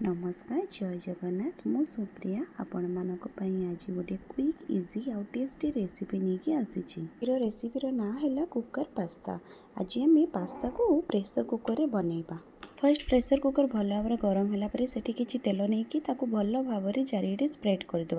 नमस्कार जय जगन्नाथ मु सुप्रिया आपण मानक पई आज गोटे क्विक इजी आउ टेस्टी रेसिपी नहीं आसी रेसिपी ना है कुकर पास्ता। आज आम पास्ता को प्रेशर कुकर में बनइबा। फर्स्ट प्रेशर कुकर भल भाव गरम है सेठी किछि तेल नहीं ताकू भल भाव चारिटे स्प्रेड करदे।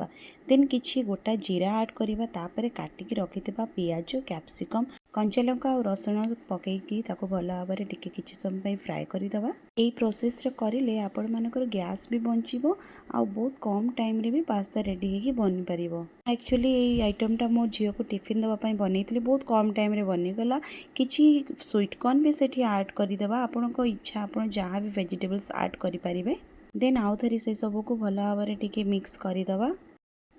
देन किछि गोटा जीरा ऐड करबा तापरे काटिकी रखिथिबा पियाज कैप्सिकम कंचा लंका और रसुण पकईकी भल भाव टिके किछि समय फ्राए करदे। यही प्रोसेस करें आपण मानकर गैस भी बंचो आ बहुत कम टाइम रे भी पास्ता रेडी होगी बनी पार। एक्चुअली ये आइटमटा मो झील को टिफिन देवाई बनई बहुत कम टाइम रे बनीगला। किछि स्वीट कॉर्न भी सेठी ऐड करदे आपण इच्छा आप जहाँ भी वेजिटेबल्स ऐड करें। देन आउ थे से सब को भल भाव टिके मिक्स करदे।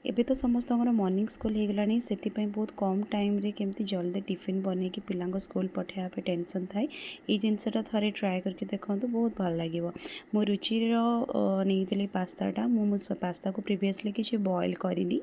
एबे तो समस्त मॉर्निंग स्कूल हो गलानी से बहुत कम टाइम रे केमती जल्दी टिफिन बन कि पिला स्कूल पठाया पे टेंशन थाए। ये जिनसटा थे ट्राए करके देखो बहुत भल लगे। मो रुचि नहीं पास्ताटा मुझे पास्ता को प्रीवियसली किसी बॉयल करनी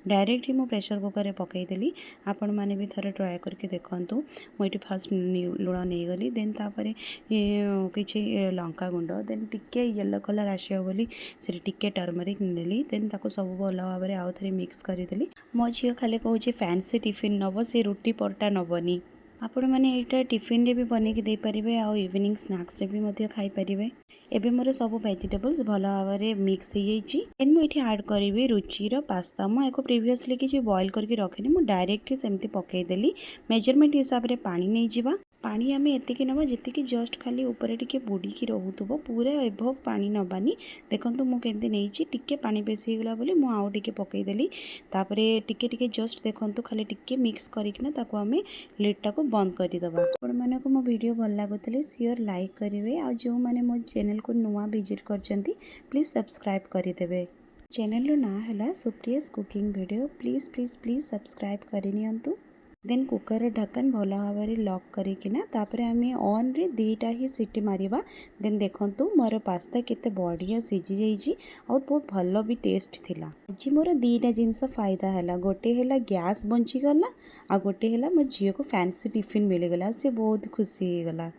डायरेक्ट ही मो प्रेशर कुकर में पकईदेली। आपण मैंने भी थे ट्राए करके देखूँ। मुझे फास्ट लुण नहीं गली देन तापर किसी लंका गुंड देन टिके येलो कलर आसो बोली से टिके टर्मरिक नेली देन ताको सब भल भाव आउ थे मिक्स करदेली। मो झील खाली कहूँ फैंसी टिफिन नब से रुटी परटा नबनी। आपण मैंने यहाँ टिफिन रे भी बनैकी दे पारिबे आ इवनिंग स्नैक्स रे भी मध्य खाई पारिबे। एबे मोर सब वेजिटेबल्स भल भाव मिक्स हो जाइए। देन मुझे ऐड करी रुचिर पास्ता मुझे प्रीवियसली किसी बॉयल करके रखनी मुझे डायरेक्ट सेमती पकईदेली। मेजरमेंट हिसाब से पानी नहीं जावा। पानी आम एतिक नवा जी जस्ट खाली ऊपर टिके बुड़ीकी रोथुब पूरा एभव पानी नबानी। देखो मुझे नहीं टिके पानी बेसी होगला बोली मु आउ टिके पकईदेली। तापरे टिके टिके जस्ट देखो खाली टिके मिक्स करिकना ताको आमे लिडटा को बंद करदे। आपण मानक मो वीडियो भल लगुले सियोर लाइक करेंगे आ जो मैंने मो चैनल को नुआ विजिट करचंती प्लीज सब्सक्राइब करदेवे। चैनल ना है Supriya's cooking video please please please subscribe करनियंतु। देन कुकर ढक्कन भल भाव लॉक करिकिना तापरे आमे ऑन रे दीटा ही सीटी मारिबा। देन देखंतु मोर पास्ता केते बढ़िया सिझी जाइछि और बहुत भल भी टेस्ट थिला। आज मोर दीटा जिनस फायदा है गोटे है गैस बंची गला आ गोटे है मो झील को फैंसी टिफिन मिलगला से बहुत खुशी होगला।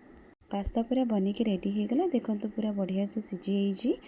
पास्ता पूरा बनिकी रेडी होगला देखंतु पूरा बढ़िया से सिझी जाइछि।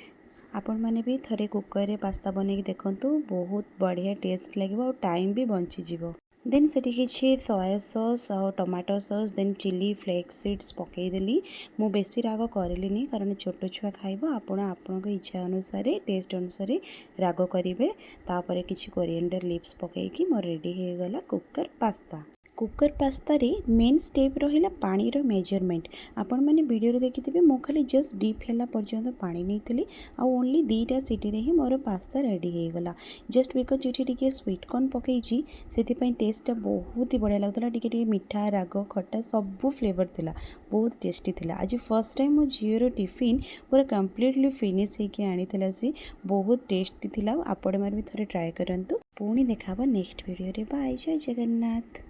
आपण मैंने भी थरे कुकर रे पास्ता बनैकी देखंतु बहुत बढ़िया टेस्ट लगे और टाइम भी बंची जीवो। देन से किसी सोया सॉस और tomato sauce then chilli flakes seeds पकईदेली। मु बेसी राग करलिनी कारण छोट छुआ खाइब आपण इच्छा अनुसार टेस्ट अनुसार राग करेंगे। तापर किसी कोरिएंडर लीव्स पकईकी मोर रेडी हो गला कुकर पास्ता। कुकर पास्ता रे मेन स्टेप रहिला पानी रो मेजरमेंट। आपण माने वीडियो रे देखिथिबे मो खाली जस्ट डीप हैला पर्यंत पानी नैथिली आ ओनली दीटा सीटी रे ही मोर पास्ता रेडी हो गला। जस्ट बिकॉज इठी टिके स्वीट कॉर्न पकईची सेति पई टेस्ट बहुत ही बढ़िया लागतला। टिके मीठा राग खट्टा सब फ्लेवर थिला बहुत टेस्टी थिला। आज फर्स्ट टाइम मो झीर टिफिन पूरा कंप्लीटली फिनिश होके आनीथिला से बहुत टेस्टी थिला। आपण माने भी थरे ट्राई करंतु। पुणी देखाबो नेक्स्ट वीडियो रे। बाय जय जगन्नाथ।